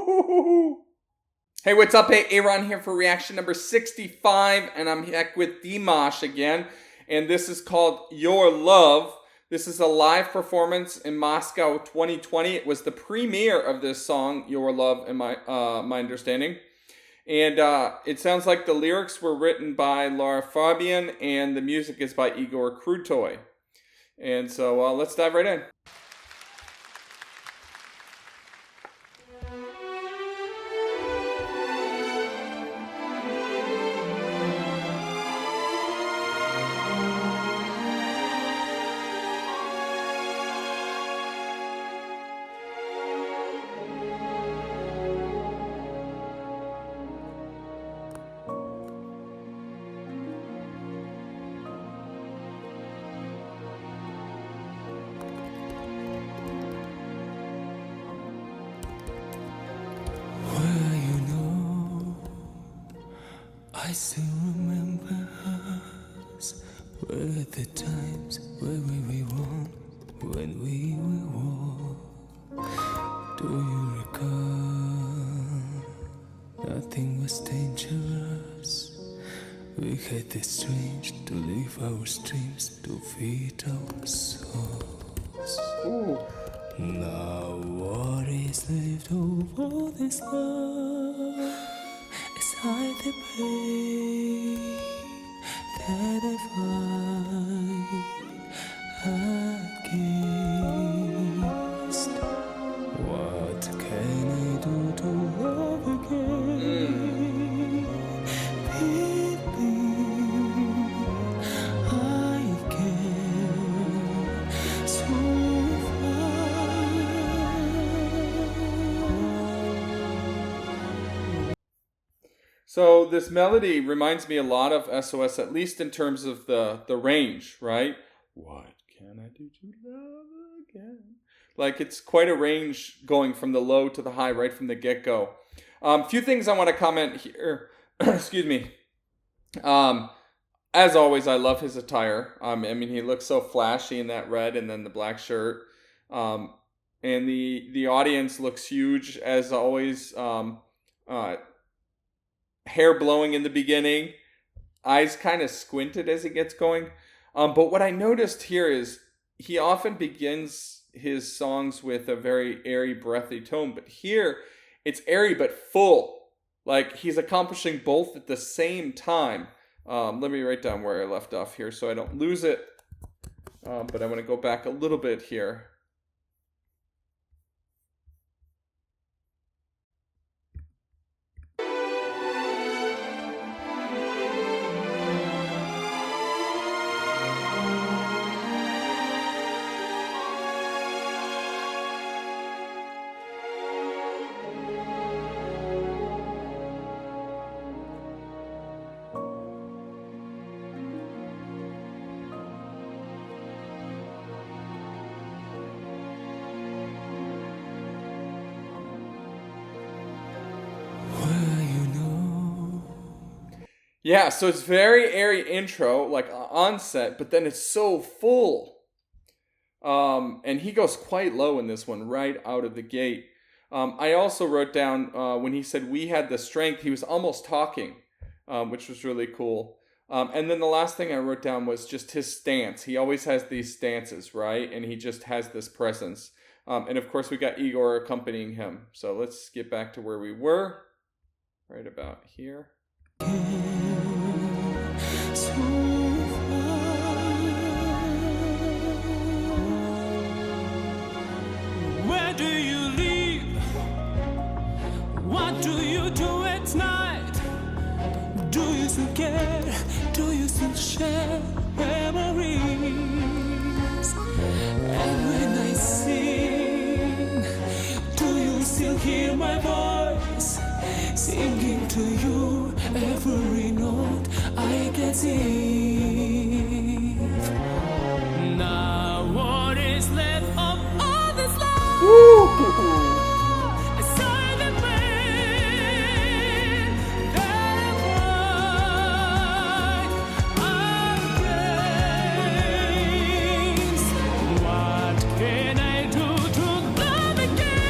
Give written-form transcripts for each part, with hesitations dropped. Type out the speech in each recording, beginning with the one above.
Hey, what's up? A-Aron here for reaction number 65, and I'm back with Dimash again, and this is called Your Love. This is a live performance in Moscow 2020. It was the premiere of this song, Your Love, in my understanding. And it sounds like the lyrics were written by Laura Fabian, and the music is by Igor Krutoy. And so let's dive right in. I still remember us, were the times where we won, when we were war. Do you recall? Nothing was dangerous. We had the strength to live our dreams, to feed our souls. Ooh. Now what is left of all this love? Hide the pain that I fight against. What can I do to love again? Believe I can survive. So this melody reminds me a lot of SOS, at least in terms of the range, right? What can I do to love again? Like, it's quite a range going from the low to the high right from the get-go. Few things I want to comment here. Excuse me. As always, I love his attire. I mean, he looks so flashy in that red and then the black shirt. And the audience looks huge, as always. Hair blowing in the beginning, eyes kind of squinted as he gets going. But what I noticed here is he often begins his songs with a very airy, breathy tone. But here, it's airy but full. Like, he's accomplishing both at the same time. Let me write down where I left off here so I don't lose it. But I want to go back a little bit here. Yeah, so it's very airy intro, like onset, but then it's so full. And he goes quite low in this one, right out of the gate. I also wrote down when he said we had the strength, he was almost talking, which was really cool. And then the last thing I wrote down was just his stance. He always has these stances, right? And he just has this presence. And of course, we got Igor accompanying him. So let's get back to where we were, right about here. Where do you live? What do you do at night? Do you still care? Do you still share memories? And when I sing, do you still hear my voice? Singing to you every note I can sing. Now what is left of all this love? Aside the pain that I against. What can I do to love again?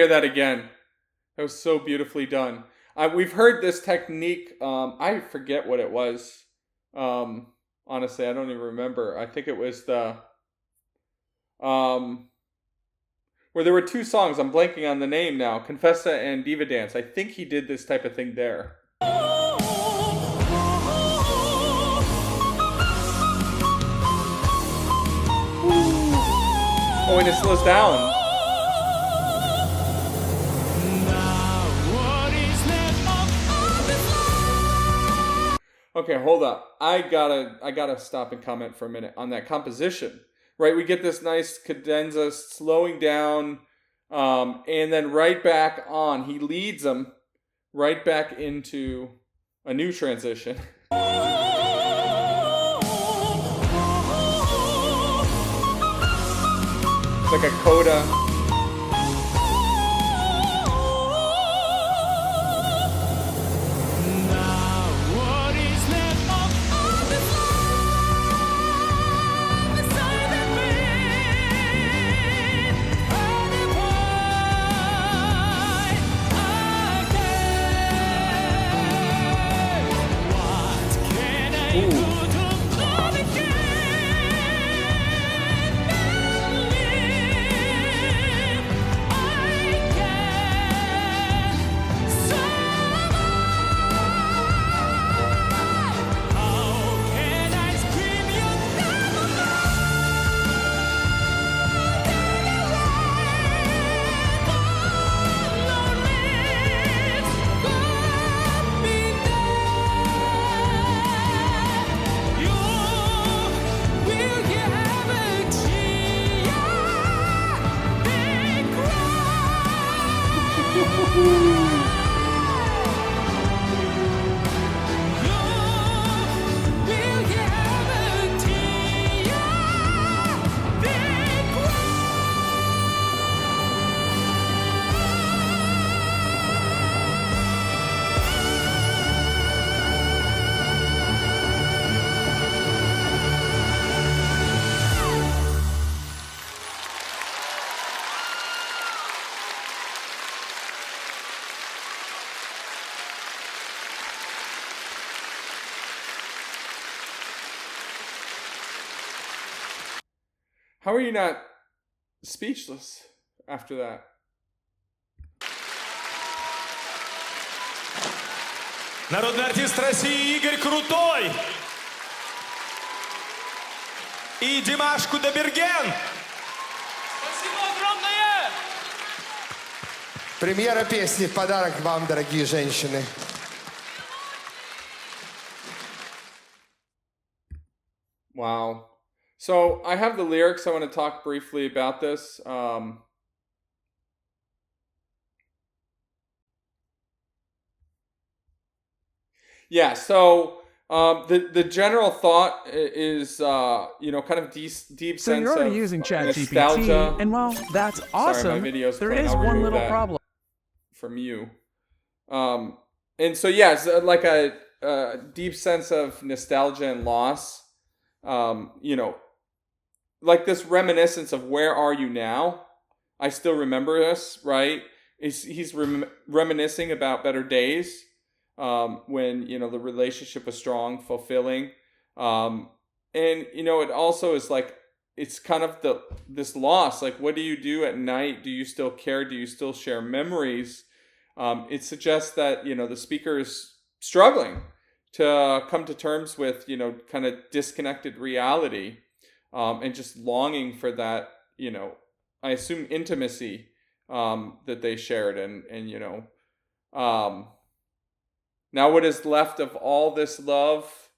hear that again. That was so beautifully done. We've heard this technique. I forget what it was. Honestly, I don't even remember. I think it was the where there were two songs. I'm blanking on the name now. Confessa and Diva Dance. I think he did this type of thing there. Oh, and it slows down. Okay, hold up. I gotta stop and comment for a minute on that composition. Right, we get this nice cadenza slowing down, and then right back on. He leads them right back into a new transition. It's like a coda. How are you not speechless after that? Народный артист России Игорь Крутой и Димаш Кудайберген. Спасибо огромное! Премьера песни в подарок вам, дорогие женщины. Wow. So I have the lyrics. I want to talk briefly about this. Yeah. So the general thought is kind of deep So sense you're already of using nostalgia. ChatGPT, and while that's awesome, Sorry, my video's there playing. is I'll one remove little that problem. from you. And so yeah, it's like a deep sense of nostalgia and loss. Like this reminiscence of where are you now? I still remember this, right? He's reminiscing about better days when the relationship was strong, fulfilling, and it also is like it's kind of this loss. Like, what do you do at night? Do you still care? Do you still share memories? It suggests that the speaker is struggling to come to terms with kind of disconnected reality. And just longing for that, I assume intimacy that they shared, and now what is left of all this love,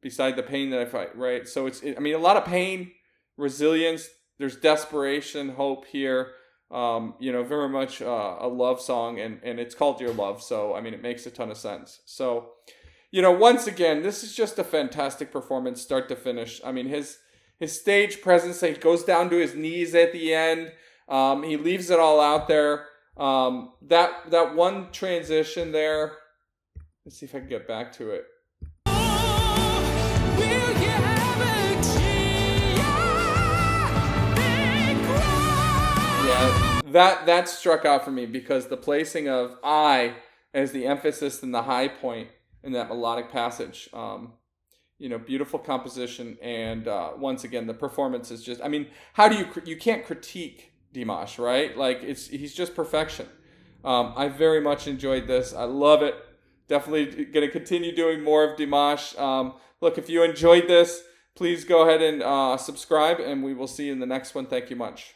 beside the pain that I fight, right? So a lot of pain, resilience. There's desperation, hope here. Very much a love song, and it's called Your Love. So it makes a ton of sense. So. Once again, this is just a fantastic performance, start to finish. His stage presence, he goes down to his knees at the end. He leaves it all out there. That one transition there. Let's see if I can get back to it. that struck out for me because the placing of I as the emphasis and the high point in that melodic passage, beautiful composition, and once again the performance is just. I mean, how do you can't critique Dimash, right? Like he's just perfection. I very much enjoyed this. I love it. Definitely going to continue doing more of Dimash. Look, if you enjoyed this, please go ahead and subscribe, and we will see you in the next one. Thank you much.